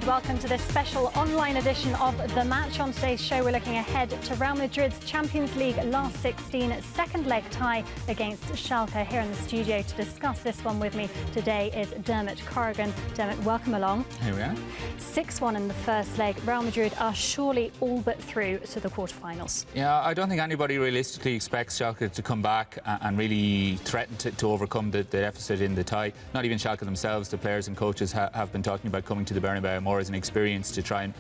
welcome to this special online edition of The Match. On today's show, we're looking ahead to Real Madrid's Champions League last 16 second leg tie against Schalke. Here in the studio to discuss this one with me today is Dermot Corrigan. Dermot, welcome along. Here we are. 6-1 in the first leg. Real Madrid are surely all but through to the quarterfinals. Yeah, I don't think anybody realistically expects Schalke to come back and really threaten to overcome the deficit in the tie. Not even Schalke themselves. The players and coaches have been talking about coming to the Bernabeu more as an experience to try and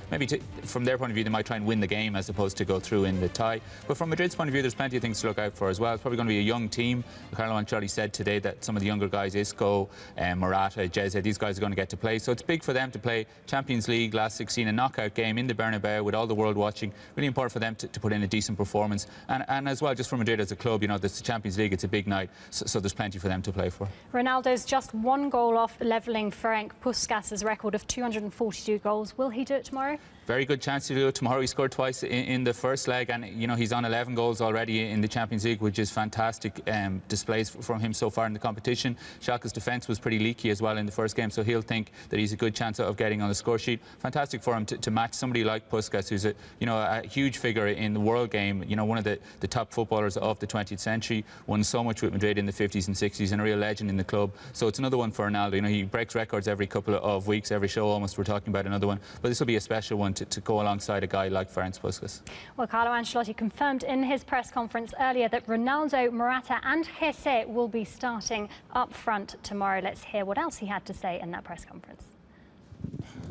from their point of view, they might try and win the game as opposed to go through in the tie. But from Madrid's point of view, there's plenty of things to look out for as well. It's probably going to be a young team. Carlo Ancelotti said today that some of the younger guys, Isco, Morata, Jeze, these guys are going to get to play. So it's big for them to play Champions League last 16, a knockout game in the Bernabeu with all the world watching. Really important for them to put in a decent performance. And as well, just for Madrid as a club, you know, this is the Champions League, it's a big night. So there's plenty for them to play for. Ronaldo's just one goal off levelling Ferenc Puskas' record of 242 goals. Will he do it tomorrow? Very good chance to do it tomorrow. He scored twice in the first leg, and you know he's on 11 goals already in the Champions League, which is fantastic displays from him so far in the competition. Schalke's defence was pretty leaky as well in the first game, so he'll think that he's a good chance of getting on the score sheet. Fantastic for him to match somebody like Puskas, who's a huge figure in the world game. You know, one of the top footballers of the 20th century, won so much with Madrid in the 50s and 60s, and a real legend in the club. So it's another one for Ronaldo. You know, he breaks records every couple of weeks, every show almost. We're talking about another one, but this will be a special one to go alongside a guy like Ferenc Puskas. Well, Carlo Ancelotti confirmed in his press conference earlier that Ronaldo, Morata and Jeze will be starting up front tomorrow. Let's hear what else he had to say in that press conference.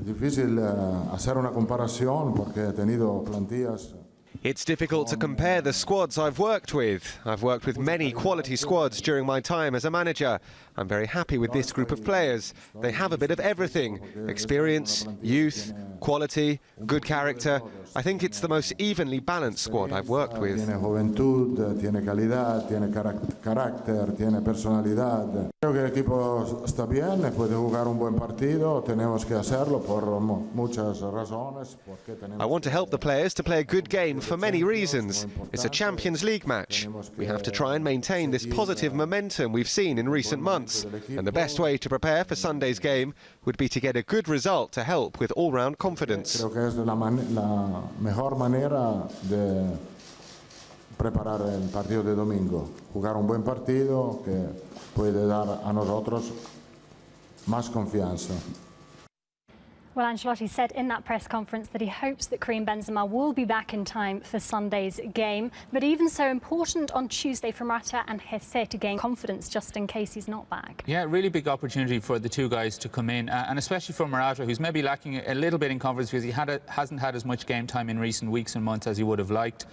Difícil hacer una comparación porque he tenido plantillas. It's difficult to compare the squads I've worked with. I've worked with many quality squads during my time as a manager. I'm very happy with this group of players. They have a bit of everything: experience, youth, quality, good character. I think it's the most evenly balanced squad I've worked with. Tiene juventud, tiene calidad, tiene carácter, tiene personalidad. Creo que el equipo está bien, puede jugar un buen partido. Tenemos que hacerlo por muchas razones. I want to help the players to play a good game for many reasons. It's a Champions League match. We have to try and maintain this positive momentum we've seen in recent months. And the best way to prepare for Sunday's game would be to get a good result to help with all-round confidence. Creo que es la mejor manera de preparar el partido de domingo. Jugar un buen partido que puede dar a nosotros más confianza. Well, Ancelotti said in that press conference that he hopes that Karim Benzema will be back in time for Sunday's game. But even so, important on Tuesday for Morata and Jeze to gain confidence just in case he's not back. Yeah, really big opportunity for the two guys to come in, and especially for Morata, who's maybe lacking a little bit in confidence because he hasn't had as much game time in recent weeks and months as he would have liked.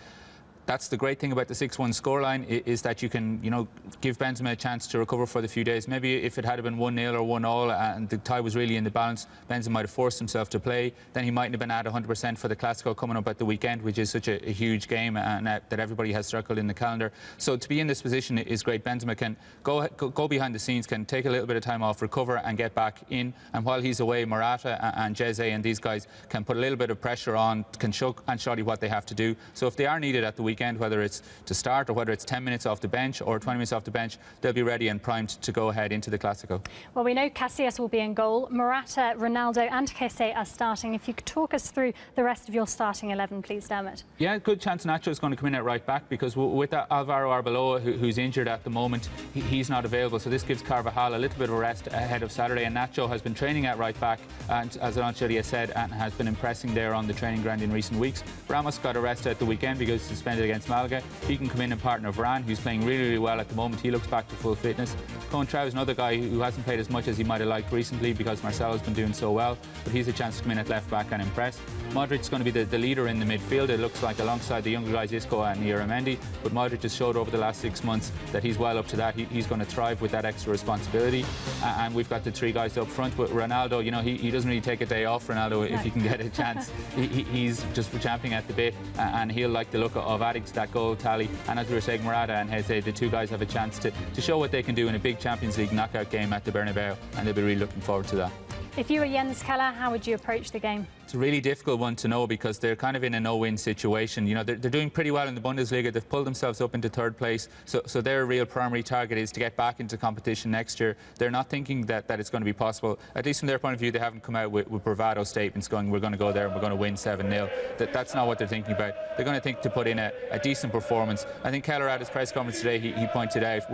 That's the great thing about the 6-1 scoreline, is that you can, you know, give Benzema a chance to recover for the few days. Maybe if it had been 1-0 or 1-1 and the tie was really in the balance, Benzema might have forced himself to play. Then he mightn't have been at 100% for the Clásico coming up at the weekend, which is such a huge game and that everybody has circled in the calendar. So to be in this position is great. Benzema can go behind the scenes, can take a little bit of time off, recover and get back in. And while he's away, Morata and Jeze and these guys can put a little bit of pressure on, can show Ancelotti what they have to do. So if they are needed at the weekend, whether it's to start or whether it's 10 minutes off the bench or 20 minutes off the bench, they'll be ready and primed to go ahead into the Clásico. Well, we know Casillas will be in goal. Morata, Ronaldo and Jeze are starting. If you could talk us through the rest of your starting 11, please, Dermot. Yeah, good chance Nacho is going to come in at right back because with Alvaro Arbeloa, who's injured at the moment, he's not available. So this gives Carvajal a little bit of a rest ahead of Saturday. And Nacho has been training at right back, and as Ancelotti has said, and has been impressing there on the training ground in recent weeks. Ramos got a rest at the weekend because he's suspended against Malaga. He can come in and partner Varane, who's playing really, really well at the moment. He looks back to full fitness. Coentrão is another guy who hasn't played as much as he might have liked recently because Marcelo's been doing so well, but he's a chance to come in at left back and impress. Modric's going to be the leader in the midfield, it looks like, alongside the younger guys Isco and Ieramendi, but Modric has showed over the last 6 months that he's well up to that. He's going to thrive with that extra responsibility. And we've got the three guys up front, but Ronaldo, you know, he doesn't really take a day off, Ronaldo, if he can get a chance. He's just champing at the bit, and he'll like the look of adding to that goal tally. And as we were saying, Morata and Jeze, the two guys have a chance to show what they can do in a big Champions League knockout game at the Bernabeu, and they'll be really looking forward to that. If you were Jens Keller, how would you approach the game? It's a really difficult one to know because they're kind of in a no-win situation. You know, they're doing pretty well in the Bundesliga. They've pulled themselves up into third place. So their real primary target is to get back into competition next year. They're not thinking that it's going to be possible. At least from their point of view, they haven't come out with bravado statements going, we're going to go there and we're going to win 7-0. That's not what they're thinking about. They're going to think to put in a decent performance. I think Keller at his press conference today, he pointed out,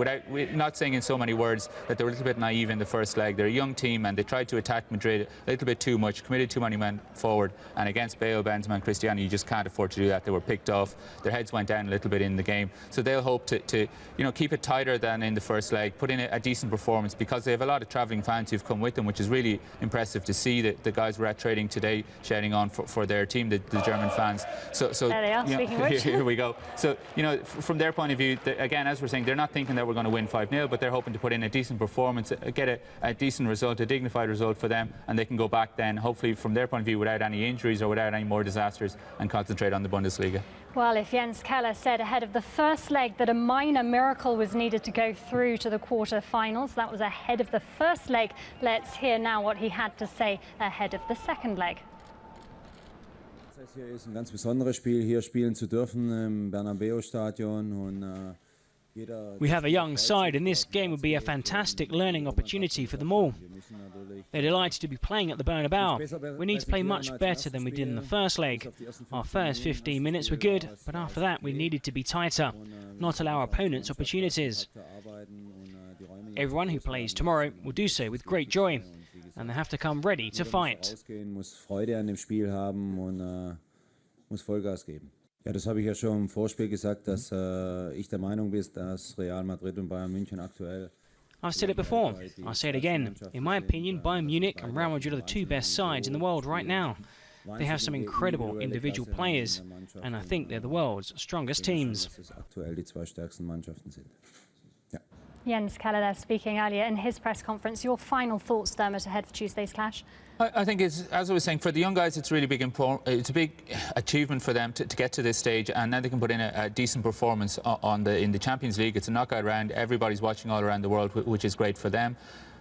not saying in so many words, that they were a little bit naive in the first leg. They're a young team and they tried to attack Madrid a little bit too much, committed too many men forward, and against Bale, Benzema and Cristiano, you just can't afford to do that. They were picked off. Their heads went down a little bit in the game. So they'll hope to keep it tighter than in the first leg, put in a decent performance, because they have a lot of travelling fans who've come with them, which is really impressive to see. That the guys were at training today shouting on for their team, the German fans. So there they are, speaking which. Here we go. So, from their point of view, again, as we're saying, they're not thinking that we're going to win 5-0, but they're hoping to put in a decent performance, get a decent result, a dignified result for them, and they can go back then, hopefully from their point of view, without any injuries or without any more disasters, and concentrate on the Bundesliga. Well, if Jens Keller said ahead of the first leg that a minor miracle was needed to go through to the quarter-finals, that was ahead of the first leg. Let's hear now what he had to say ahead of the second leg. Hier ist ein ganz besonderes Spiel, hier spielen zu dürfen im Bernabeu-Stadion und We have a young side, and this game would be a fantastic learning opportunity for them all. They're delighted to be playing at the Bernabeu. We need to play much better than we did in the first leg. Our first 15 minutes were good, but after that we needed to be tighter, not allow opponents opportunities. Everyone who plays tomorrow will do so with great joy, and they have to come ready to fight. Ja, das habe ich ja schon im Vorspiel gesagt, dass ich der Meinung bin, dass Real Madrid und Bayern München aktuell. I've said it before, I'll say it again. In my opinion, Bayern Munich and Real Madrid are the two best sides in the world right now. They have some incredible individual players, and I think they're the world's strongest teams. Aktuell die zwei stärksten Mannschaften sind. Jens Keller there speaking earlier in his press conference. Your final thoughts, Dermot, ahead for Tuesday's clash? I think it's, as I was saying, for the young guys, it's really big. It's a big achievement for them to get to this stage, and now they can put in a decent performance in the Champions League. It's a knockout round. Everybody's watching all around the world, which is great for them.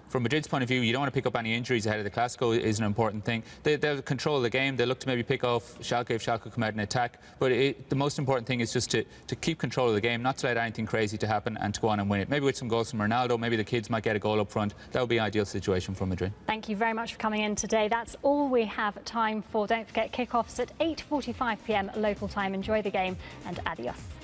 From Madrid's point of view, you don't want to pick up any injuries ahead of the Clásico is an important thing. They'll control the game. They'll look to maybe pick off Schalke if Schalke come out and attack. But the most important thing is just to keep control of the game, not to let anything crazy to happen, and to go on and win it. Maybe with some goals from Ronaldo, maybe the kids might get a goal up front. That would be an ideal situation for Madrid. Thank you very much for coming in today. That's all we have time for. Don't forget, kick-offs at 8:45 p.m. local time. Enjoy the game and adios.